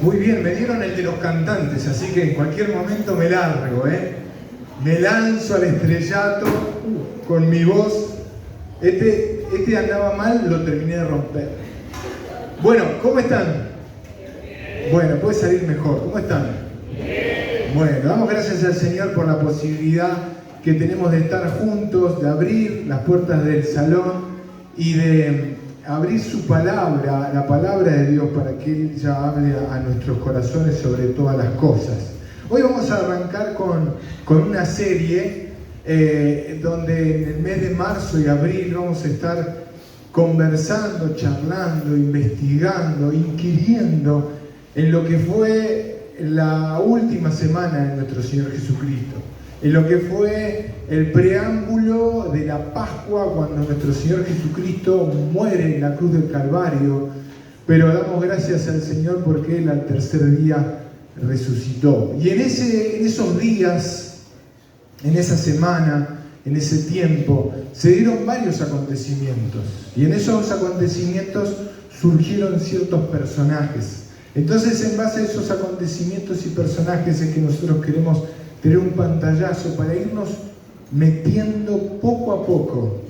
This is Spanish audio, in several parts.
Muy bien, me dieron el de los cantantes, así que en cualquier momento me largo, Me lanzo al estrellato con mi voz. Este andaba mal, lo terminé de romper. Bueno, ¿cómo están? Bueno, puede salir mejor. ¿Cómo están? Bueno, damos gracias al Señor por la posibilidad que tenemos de estar juntos, de abrir las puertas del salón y de abrir su palabra, la palabra de Dios, para que Él ya hable a nuestros corazones sobre todas las cosas. Hoy vamos a arrancar con una serie donde en el mes de marzo y abril vamos a estar conversando, charlando, investigando, inquiriendo en lo que fue la última semana de nuestro Señor Jesucristo, en lo que fue el preámbulo de la Pascua, cuando nuestro Señor Jesucristo muere en la cruz del Calvario, pero damos gracias al Señor porque Él al tercer día resucitó. Y en esos días, en esa semana, en ese tiempo, se dieron varios acontecimientos, y en esos acontecimientos surgieron ciertos personajes. Entonces, en base a esos acontecimientos y personajes es que nosotros queremos tener un pantallazo para irnos metiendo poco a poco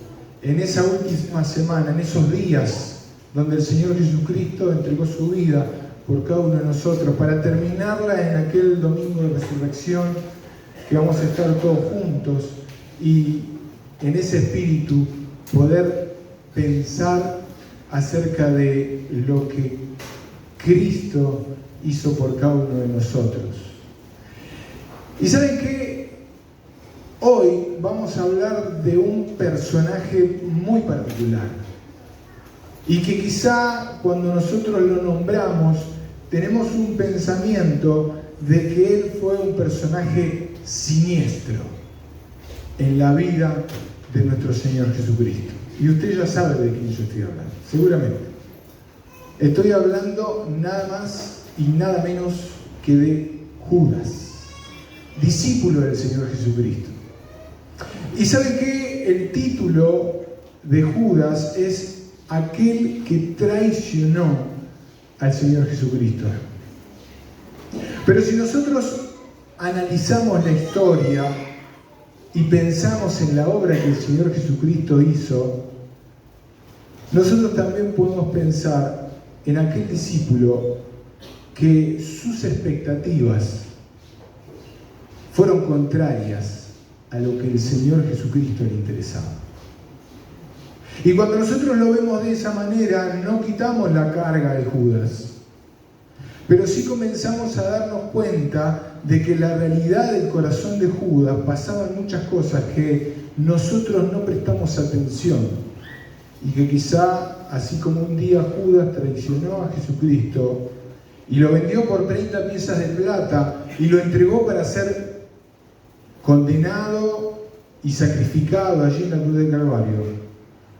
en esa última semana, en esos días donde el Señor Jesucristo entregó su vida por cada uno de nosotros, para terminarla en aquel domingo de resurrección, que vamos a estar todos juntos y en ese espíritu poder pensar acerca de lo que Cristo hizo por cada uno de nosotros. ¿Y saben qué? Hoy vamos a hablar de un personaje muy particular y que quizá cuando nosotros lo nombramos tenemos un pensamiento de que él fue un personaje siniestro en la vida de nuestro Señor Jesucristo. Y usted ya sabe de quién yo estoy hablando, seguramente. Estoy hablando nada más y nada menos que de Judas, discípulo del Señor Jesucristo. ¿Y saben qué? El título de Judas es aquel que traicionó al Señor Jesucristo. Pero si nosotros analizamos la historia y pensamos en la obra que el Señor Jesucristo hizo, nosotros también podemos pensar en aquel discípulo que sus expectativas fueron contrarias a lo que el Señor Jesucristo le interesaba. Y cuando nosotros lo vemos de esa manera, no quitamos la carga de Judas, pero sí comenzamos a darnos cuenta de que la realidad del corazón de Judas pasaban muchas cosas que nosotros no prestamos atención, y que quizá, así como un día Judas traicionó a Jesucristo y lo vendió por 30 piezas de plata y lo entregó para ser condenado y sacrificado allí en la cruz del Calvario,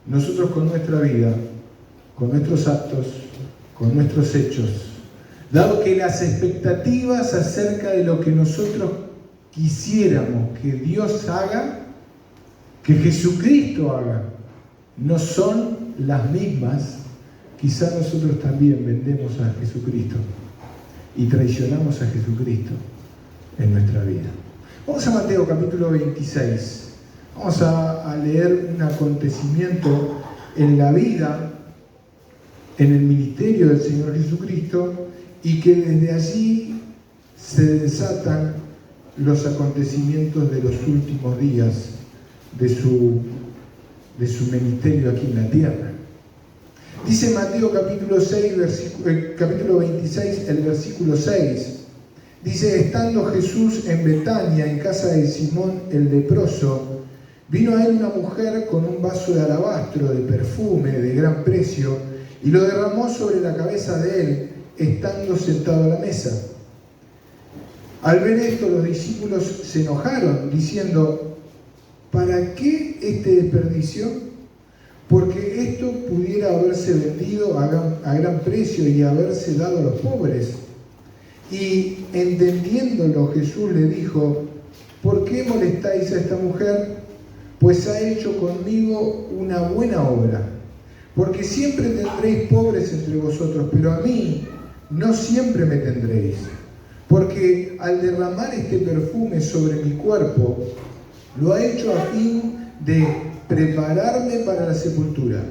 nosotros con nuestra vida, con nuestros actos, con nuestros hechos, dado que las expectativas acerca de lo que nosotros quisiéramos que Dios haga, que Jesucristo haga, no son las mismas, quizá nosotros también vendemos a Jesucristo y traicionamos a Jesucristo en nuestra vida. Vamos a Mateo capítulo 26. Vamos a leer un acontecimiento en la vida, en el ministerio del Señor Jesucristo, y que desde allí se desatan los acontecimientos de los últimos días de su ministerio aquí en la tierra. Dice Mateo capítulo 26, el versículo 6. Dice: estando Jesús en Betania, en casa de Simón el leproso, vino a él una mujer con un vaso de alabastro de perfume de gran precio y lo derramó sobre la cabeza de él, estando sentado a la mesa. Al ver esto, los discípulos se enojaron, diciendo: ¿para qué este desperdicio? Porque esto pudiera haberse vendido a gran precio y haberse dado a los pobres. Y entendiéndolo, Jesús le dijo: ¿por qué molestáis a esta mujer? Pues ha hecho conmigo una buena obra. Porque siempre tendréis pobres entre vosotros, pero a mí no siempre me tendréis, porque al derramar este perfume sobre mi cuerpo, lo ha hecho a fin de prepararme para la sepultura.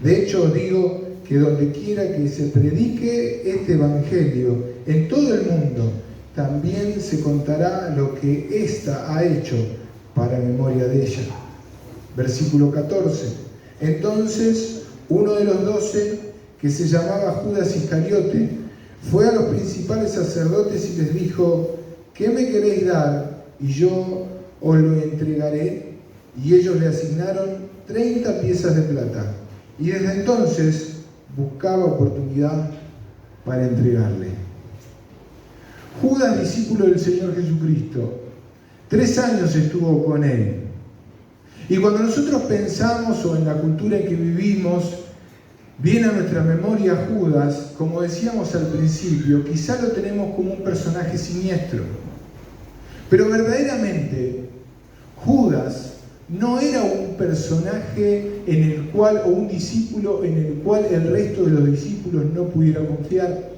De hecho, os digo que donde quiera que se predique este evangelio en todo el mundo, también se contará lo que ésta ha hecho para memoria de ella. Versículo 14. Entonces, uno de los 12, que se llamaba Judas Iscariote, fue a los principales sacerdotes y les dijo: ¿qué me queréis dar? Y yo os lo entregaré. Y ellos le asignaron 30 piezas de plata. Y desde entonces buscaba oportunidad para entregarle. Judas, discípulo del Señor Jesucristo, 3 años estuvo con él. Y cuando nosotros pensamos, o en la cultura en que vivimos, viene a nuestra memoria Judas, como decíamos al principio, quizá lo tenemos como un personaje siniestro. Pero verdaderamente, Judas no era un personaje en el cual, o un discípulo en el cual el resto de los discípulos no pudiera confiar.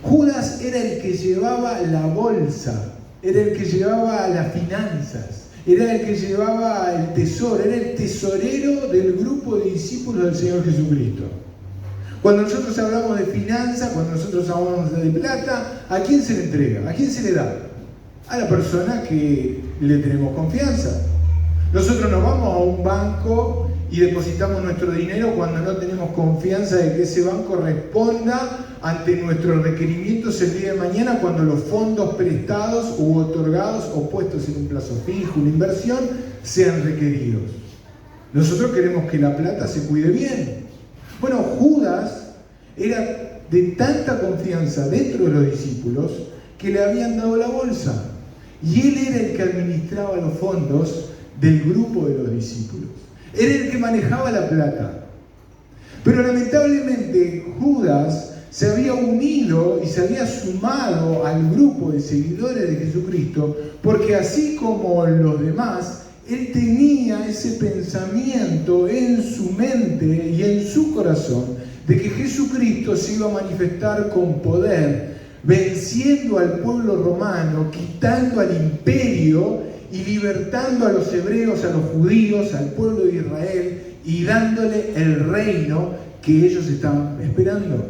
Judas era el que llevaba la bolsa, era el que llevaba las finanzas, era el que llevaba el tesoro, era el tesorero del grupo de discípulos del Señor Jesucristo. Cuando nosotros hablamos de finanzas, cuando nosotros hablamos de plata, ¿a quién se le entrega? ¿A quién se le da? A la persona que le tenemos confianza. Nosotros nos vamos a un banco y depositamos nuestro dinero cuando no tenemos confianza de que ese banco responda ante nuestros requerimientos el día de mañana, cuando los fondos prestados u otorgados o puestos en un plazo fijo, una inversión, sean requeridos. Nosotros queremos que la plata se cuide bien. Bueno, Judas era de tanta confianza dentro de los discípulos que le habían dado la bolsa. Y él era el que administraba los fondos del grupo de los discípulos. Era el que manejaba la plata. Pero lamentablemente Judas se había unido y se había sumado al grupo de seguidores de Jesucristo, porque así como los demás, él tenía ese pensamiento en su mente y en su corazón de que Jesucristo se iba a manifestar con poder, venciendo al pueblo romano, quitando al imperio y libertando a los hebreos, a los judíos, al pueblo de Israel, y dándole el reino que ellos estaban esperando.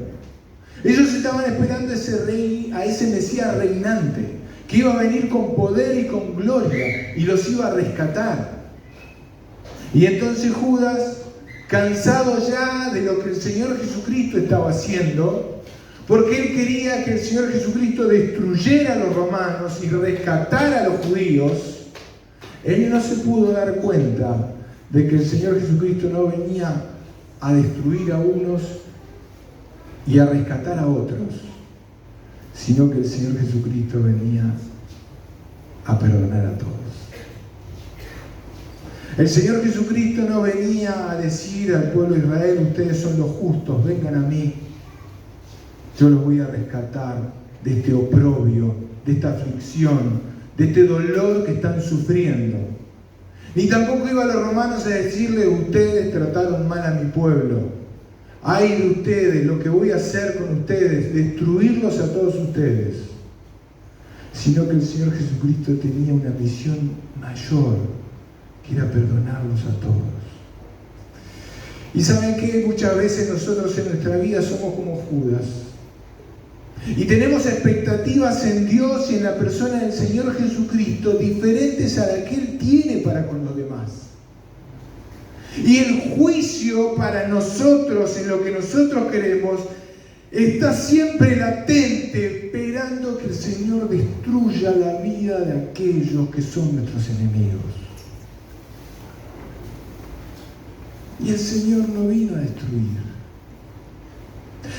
Ellos estaban esperando a ese Mesías reinante, que iba a venir con poder y con gloria, y los iba a rescatar. Y entonces Judas, cansado ya de lo que el Señor Jesucristo estaba haciendo, porque él quería que el Señor Jesucristo destruyera a los romanos y rescatara a los judíos, él no se pudo dar cuenta de que el Señor Jesucristo no venía a destruir a unos y a rescatar a otros, sino que el Señor Jesucristo venía a perdonar a todos. El Señor Jesucristo no venía a decir al pueblo de Israel: ustedes son los justos, vengan a mí, yo los voy a rescatar de este oprobio, de esta aflicción, de este dolor que están sufriendo. Ni tampoco iba a los romanos a decirle: ustedes trataron mal a mi pueblo, ay de ustedes, lo que voy a hacer con ustedes, destruirlos a todos ustedes. Sino que el Señor Jesucristo tenía una misión mayor, que era perdonarlos a todos. Y ¿saben qué? Muchas veces nosotros en nuestra vida somos como Judas. Y tenemos expectativas en Dios y en la persona del Señor Jesucristo diferentes a la que Él tiene para con los demás. Y el juicio para nosotros, en lo que nosotros queremos, está siempre latente, esperando que el Señor destruya la vida de aquellos que son nuestros enemigos. Y el Señor no vino a destruir.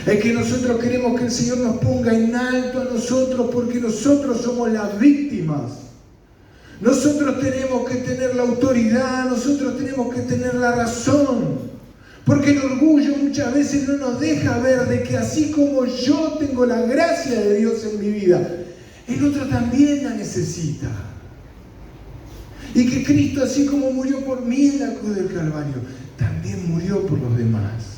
Es que nosotros queremos que el Señor nos ponga en alto a nosotros, porque nosotros somos las víctimas. Nosotros tenemos que tener la autoridad, nosotros tenemos que tener la razón. Porque el orgullo muchas veces no nos deja ver de que así como yo tengo la gracia de Dios en mi vida, el otro también la necesita. Y que Cristo, así como murió por mí en la cruz del Calvario, también murió por los demás.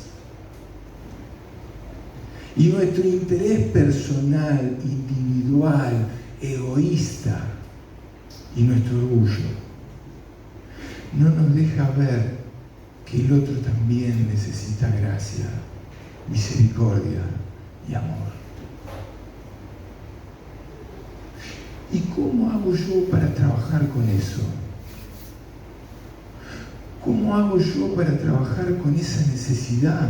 y nuestro interés personal, individual, egoísta y nuestro orgullo no nos deja ver que el otro también necesita gracia, misericordia y amor. ¿Y cómo hago yo para trabajar con eso? ¿Cómo hago yo para trabajar con esa necesidad?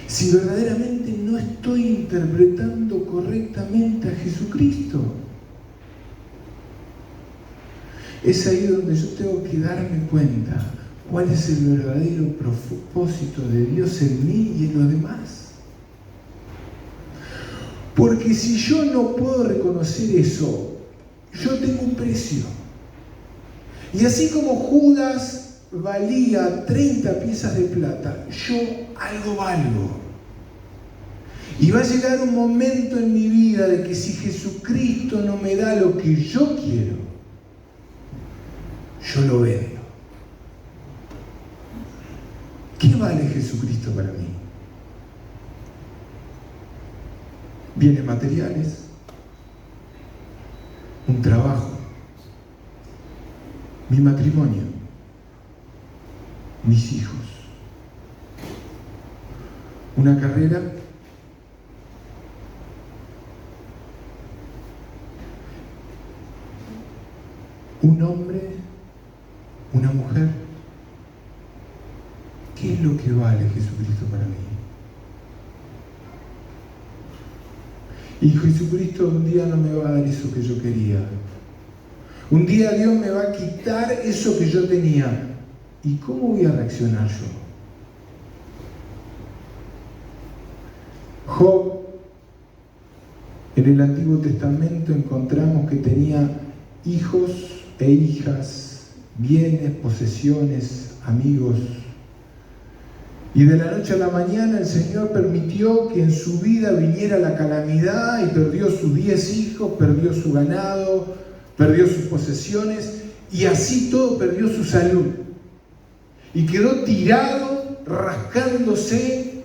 Si verdaderamente no estoy interpretando correctamente a Jesucristo. Es ahí donde yo tengo que darme cuenta cuál es el verdadero propósito de Dios en mí y en los demás. Porque si yo no puedo reconocer eso, yo tengo un precio. Y así como Judas valía 30 piezas de plata, yo algo valgo. Y va a llegar un momento en mi vida de que si Jesucristo no me da lo que yo quiero, yo lo vendo. ¿Qué vale Jesucristo para mí? Bienes materiales, un trabajo, mi matrimonio, mis hijos, una carrera, un hombre, una mujer. ¿Qué es lo que vale Jesucristo para mí? Y Jesucristo un día no me va a dar eso que yo quería. Un día Dios me va a quitar eso que yo tenía. ¿Y cómo voy a reaccionar yo? Job, en el Antiguo Testamento encontramos que tenía hijos e hijas, bienes, posesiones, amigos. Y de la noche a la mañana el Señor permitió que en su vida viniera la calamidad y perdió sus 10 hijos, perdió su ganado, perdió sus posesiones y así todo perdió su salud. Y quedó tirado, rascándose,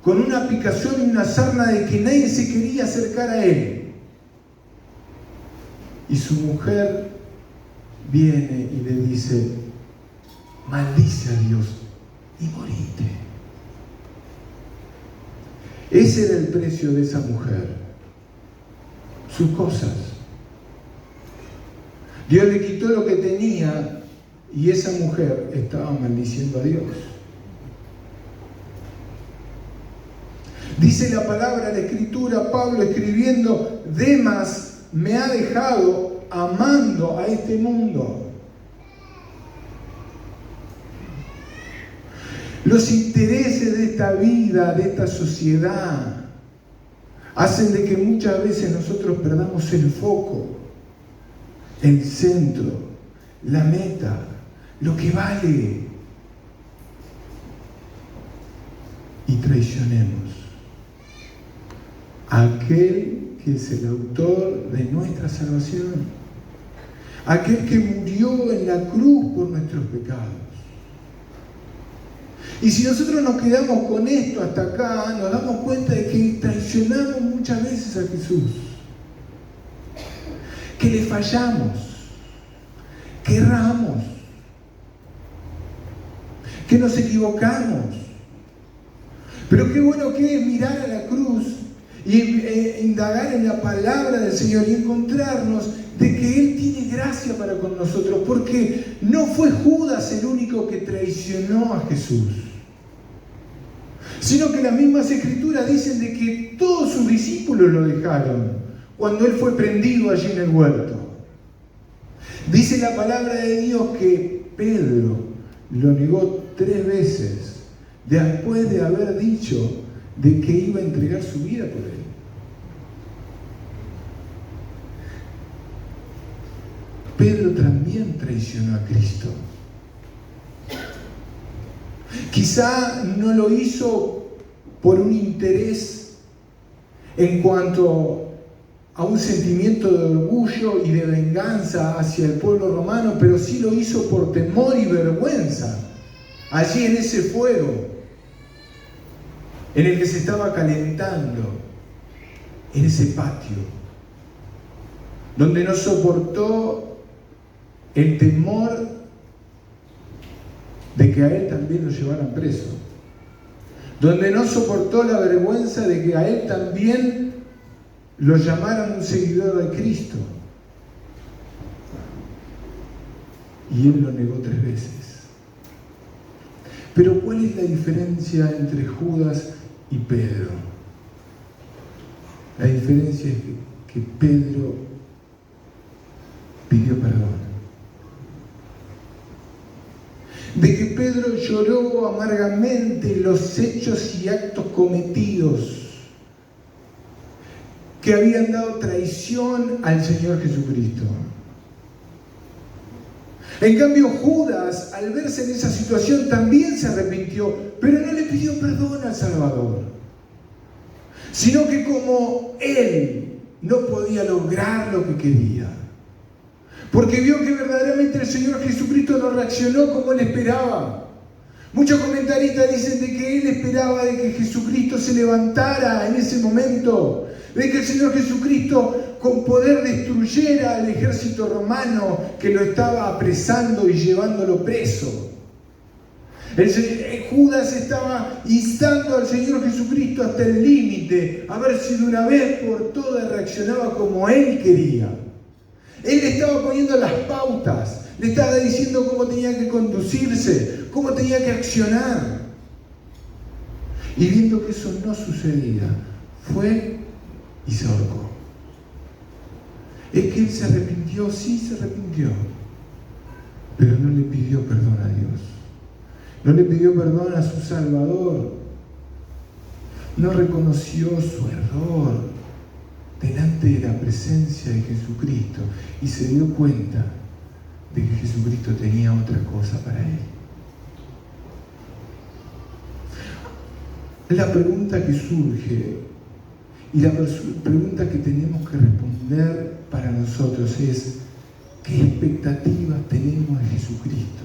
con una picazón y una sarna de que nadie se quería acercar a él. Y su mujer viene y le dice: maldice a Dios y morite. Ese era el precio de esa mujer, sus cosas. Dios le quitó lo que tenía y esa mujer estaba maldiciendo a Dios. Dice la palabra, la Escritura, Pablo escribiendo: Demas me ha dejado amando a este mundo. Los intereses de esta vida, de esta sociedad, hacen de que muchas veces nosotros perdamos el foco, el centro, la meta, lo que vale, y traicionemos a aquel que es el autor de nuestra salvación, aquel que murió en la cruz por nuestros pecados. Y si nosotros nos quedamos con esto hasta acá, nos damos cuenta de que traicionamos muchas veces a Jesús, que le fallamos, que erramos, que nos equivocamos. Pero qué bueno que es mirar a la cruz y indagar en la palabra del Señor y encontrarnos de que Él tiene gracia para con nosotros, porque no fue Judas el único que traicionó a Jesús, sino que las mismas Escrituras dicen de que todos sus discípulos lo dejaron cuando Él fue prendido allí en el huerto. Dice la palabra de Dios que Pedro lo negó 3 veces después de haber dicho de que iba a entregar su vida por Él. Pedro también traicionó a Cristo. Quizá no lo hizo por un interés en cuanto a un sentimiento de orgullo y de venganza hacia el pueblo romano, pero sí lo hizo por temor y vergüenza allí en ese fuego. en el que se estaba calentando en ese patio, donde no soportó el temor de que a él también lo llevaran preso, donde no soportó la vergüenza de que a él también lo llamaran un seguidor de Cristo. Y él lo negó 3 veces. Pero ¿cuál es la diferencia entre Judas y Pedro? La diferencia es que Pedro pidió perdón. De que Pedro lloró amargamente los hechos y actos cometidos que habían dado traición al Señor Jesucristo. En cambio, Judas, al verse en esa situación, también se arrepintió, pero no le pidió perdón al Salvador, sino que como él no podía lograr lo que quería, porque vio que verdaderamente el Señor Jesucristo no reaccionó como él esperaba. Muchos comentaristas dicen de que él esperaba de que Jesucristo se levantara en ese momento, de que el Señor Jesucristo con poder destruyera al ejército romano que lo estaba apresando y llevándolo preso. Judas estaba instando al Señor Jesucristo hasta el límite, a ver si de una vez por todas reaccionaba como él quería. Él le estaba poniendo las pautas, le estaba diciendo cómo tenía que conducirse, cómo tenía que accionar. Y viendo que eso no sucedía, fue y se ahorcó. Es que él se arrepintió, sí se arrepintió, pero no le pidió perdón a Dios. No le pidió perdón a su Salvador. No reconoció su error delante de la presencia de Jesucristo y se dio cuenta de que Jesucristo tenía otra cosa para él. La pregunta que surge y la pregunta que tenemos que responder para nosotros es: ¿qué expectativas tenemos de Jesucristo?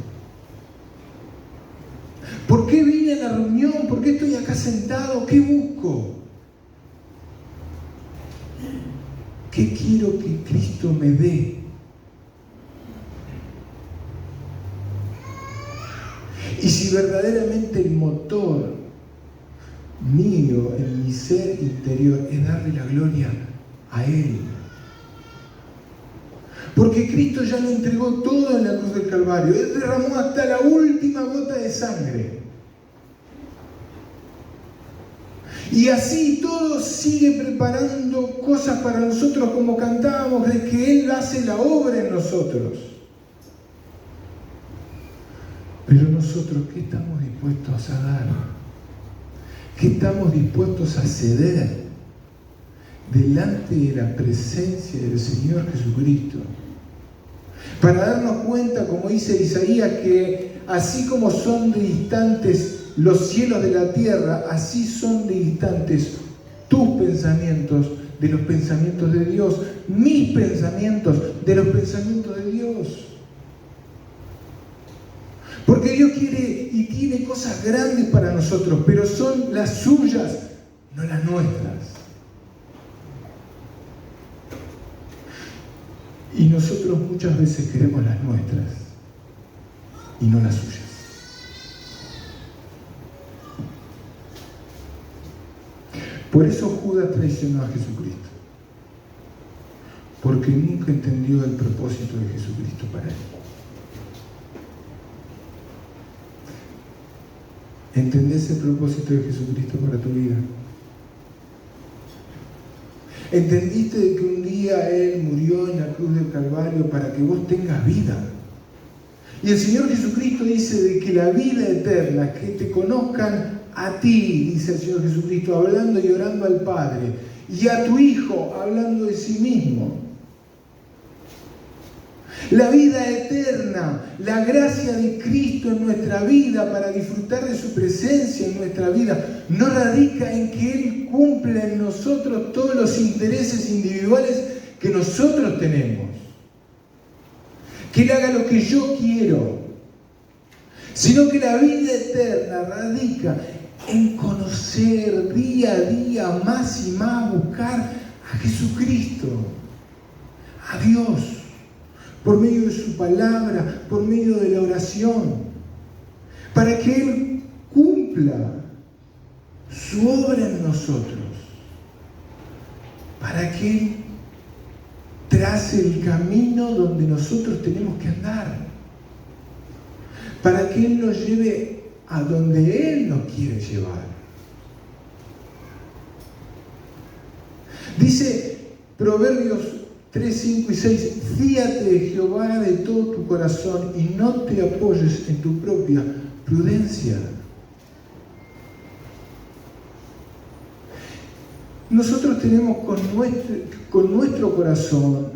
¿Por qué vine a la reunión? ¿Por qué estoy acá sentado? ¿Qué busco? ¿Qué quiero que Cristo me dé? Y si verdaderamente el motor mío, en mi ser interior, es darle la gloria a Él. Porque Cristo ya lo entregó todo en la cruz del Calvario. Él derramó hasta la última gota de sangre. Y así todo sigue preparando cosas para nosotros, como cantábamos, de que Él hace la obra en nosotros. Pero nosotros, ¿qué estamos dispuestos a dar? ¿Qué estamos dispuestos a ceder delante de la presencia del Señor Jesucristo? Para darnos cuenta, como dice Isaías, que así como son de distantes los cielos de la tierra, así son de distantes tus pensamientos de los pensamientos de Dios, mis pensamientos de los pensamientos de Dios. Porque Dios quiere y tiene cosas grandes para nosotros, pero son las suyas, no las nuestras. Y nosotros muchas veces queremos las nuestras y no las suyas. Por eso Judas traicionó a Jesucristo, porque nunca entendió el propósito de Jesucristo para él. ¿Entendés el propósito de Jesucristo para tu vida? ¿Entendiste de que un día Él murió en la cruz del Calvario para que vos tengas vida? Y el Señor Jesucristo dice de que la vida eterna, que te conozcan a ti, dice el Señor Jesucristo, hablando y orando al Padre, y a tu Hijo, hablando de sí mismo. La vida eterna, la gracia de Cristo en nuestra vida para disfrutar de su presencia en nuestra vida, no radica en que Él cumpla en nosotros todos los intereses individuales que nosotros tenemos, que Él haga lo que yo quiero, sino que la vida eterna radica en conocer día a día más y más, buscar a Jesucristo, a Dios, por medio de su palabra, por medio de la oración, para que Él cumpla su obra en nosotros, para que Él trace el camino donde nosotros tenemos que andar, para que Él nos lleve a donde Él nos quiere llevar. Dice Proverbios 3, 5 y 6, fíate de Jehová de todo tu corazón y no te apoyes en tu propia prudencia. Nosotros tenemos con nuestro corazón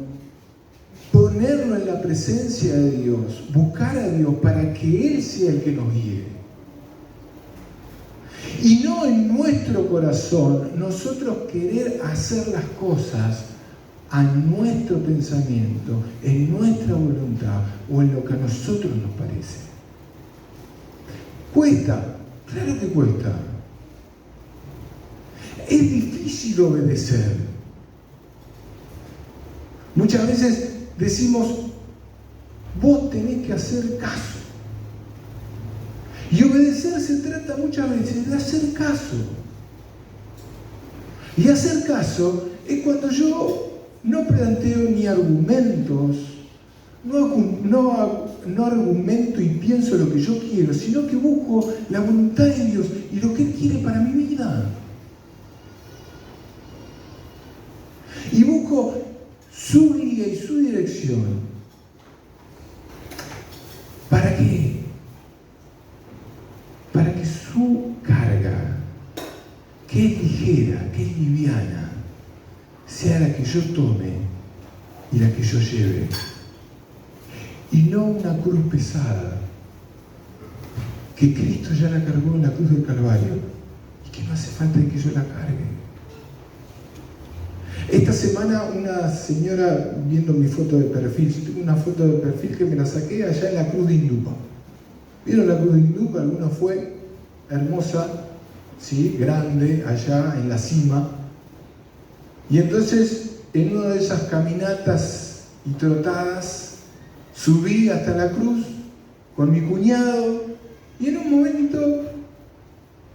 ponerlo en la presencia de Dios, buscar a Dios para que Él sea el que nos guíe. Y no en nuestro corazón nosotros querer hacer las cosas a nuestro pensamiento, en nuestra voluntad o en lo que a nosotros nos parece. Cuesta, claro que cuesta. Es difícil obedecer. Muchas veces decimos, vos tenés que hacer caso. Y obedecer se trata muchas veces de hacer caso. Y hacer caso es cuando yo no planteo ni argumentos, no argumento y pienso lo que yo quiero, sino que busco la voluntad de Dios y lo que Él quiere para mi vida. Y busco su guía y su dirección. ¿Para qué? Para que su carga, que es ligera, que es liviana, sea la que yo tome y la que yo lleve. Y no una cruz pesada, que Cristo ya la cargó en la cruz del Calvario y que no hace falta que yo la cargue. Esta semana una señora viendo mi foto de perfil, yo tengo una foto de perfil que me la saqué allá en la cruz de Indupa. ¿Vieron la cruz de Indupa? Alguna fue hermosa, ¿sí? Grande, allá en la cima. Y entonces, en una de esas caminatas y trotadas, subí hasta la cruz con mi cuñado y en un momento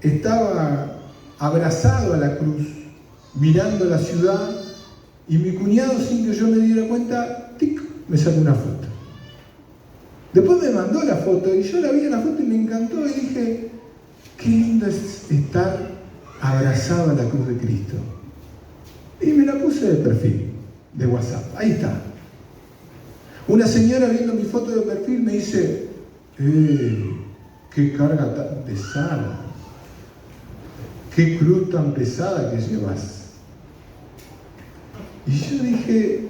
estaba abrazado a la cruz, mirando la ciudad, y mi cuñado, sin que yo me diera cuenta, tic, me sacó una foto. Después me mandó la foto y yo la vi en la foto y me encantó y dije, qué lindo es estar abrazado a la cruz de Cristo. Y me la puse de perfil, de WhatsApp. Ahí está. Una señora viendo mi foto de perfil me dice, qué carga tan pesada. Qué cruz tan pesada que llevas. Y yo dije,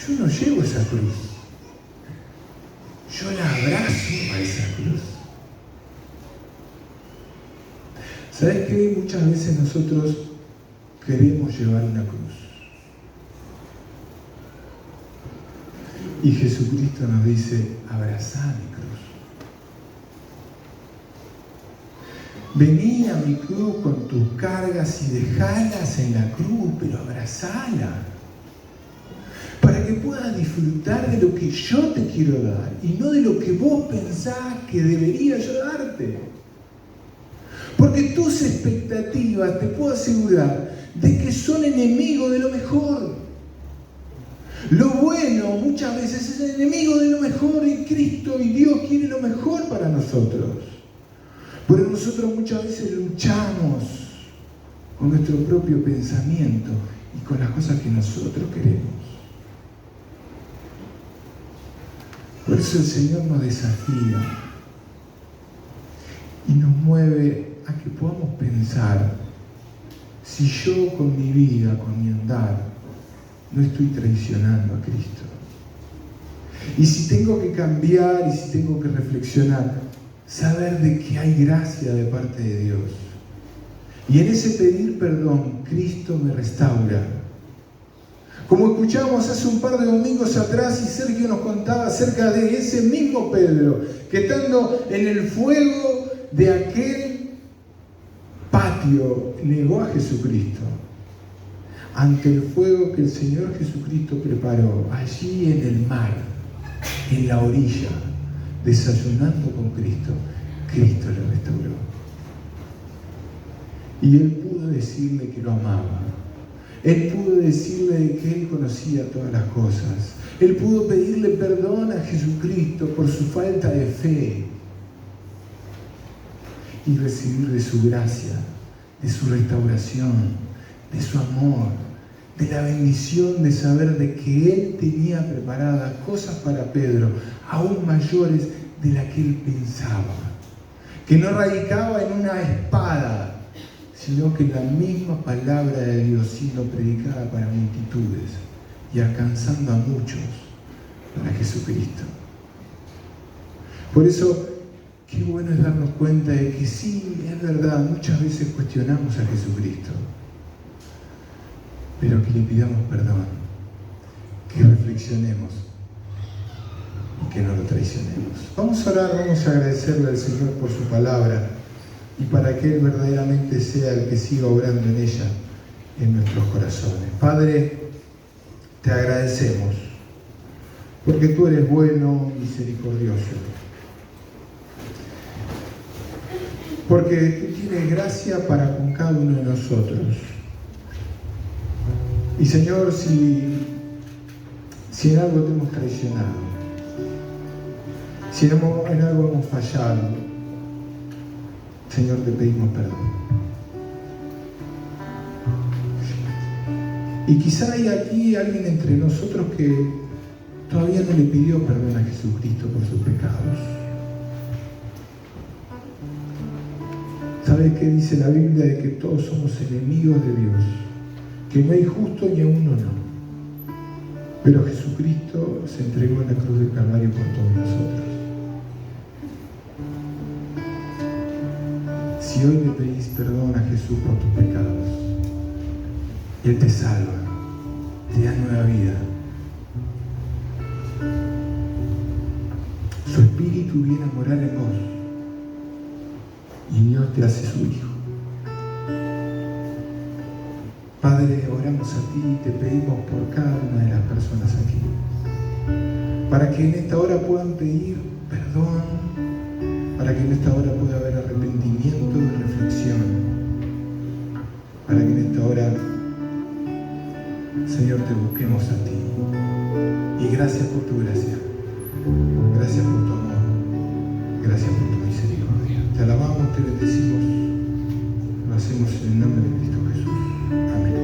yo no llevo esa cruz. Yo la abrazo a esa cruz. ¿Sabes qué? Muchas veces nosotros queremos llevar una cruz. Y Jesucristo nos dice, abrazá mi cruz. Vení a mi cruz con tus cargas y dejalas en la cruz, pero abrazala. Para que puedas disfrutar de lo que yo te quiero dar y no de lo que vos pensás que debería yo darte. Porque tus expectativas, te puedo asegurar, de que son enemigos de lo mejor. Lo bueno muchas veces es el enemigo de lo mejor y Cristo y Dios quiere lo mejor para nosotros. Pero nosotros muchas veces luchamos con nuestro propio pensamiento y con las cosas que nosotros queremos. Por eso el Señor nos desafía y nos mueve a que podamos pensar si yo con mi vida, con mi andar, no estoy traicionando a Cristo. Y si tengo que cambiar y si tengo que reflexionar, saber de que hay gracia de parte de Dios. Y en ese pedir perdón, Cristo me restaura. Como escuchamos hace un par de domingos atrás y Sergio nos contaba acerca de ese mismo Pedro, que estando en el fuego de aquel patio negó a Jesucristo ante el fuego que el Señor Jesucristo preparó allí en el mar, en la orilla, desayunando con Cristo, Cristo le restauró. Y él pudo decirle que lo amaba. Él pudo decirle que él conocía todas las cosas. Él pudo pedirle perdón a Jesucristo por su falta de fe y recibir de su gracia, de su restauración, de su amor, de la bendición de saber de que él tenía preparadas cosas para Pedro, aún mayores de las que él pensaba, que no radicaba en una espada, sino que en la misma palabra de Dios siendo predicada para multitudes y alcanzando a muchos para Jesucristo. Por eso, qué bueno es darnos cuenta de que sí, es verdad, muchas veces cuestionamos a Jesucristo, pero que le pidamos perdón, que reflexionemos y que no lo traicionemos. Vamos a orar, vamos a agradecerle al Señor por su palabra y para que Él verdaderamente sea el que siga obrando en ella, en nuestros corazones. Padre, te agradecemos porque tú eres bueno, misericordioso, porque tú tienes gracia para con cada uno de nosotros. Y Señor, si en algo te hemos traicionado, si en algo hemos fallado, Señor, te pedimos perdón. Y quizá hay aquí alguien entre nosotros que todavía no le pidió perdón a Jesucristo por sus pecados. ¿Sabes qué dice la Biblia? De que todos somos enemigos de Dios, que no hay justo ni a uno no. Pero Jesucristo se entregó en la cruz del Calvario por todos nosotros. Si hoy le pedís perdón a Jesús por tus pecados, Él te salva, te da nueva vida. Su Espíritu viene a morar en vos y Dios te hace su Hijo. Padre, oramos a ti y te pedimos por cada una de las personas aquí, para que en esta hora puedan pedir perdón, para que en esta hora pueda haber arrepentimiento y reflexión, para que en esta hora, Señor, te busquemos a ti. Y gracias por tu gracia, gracias por tu amor, gracias por tu misericordia. Te alabamos, te bendecimos, lo hacemos en el nombre de Cristo Jesús. Amén.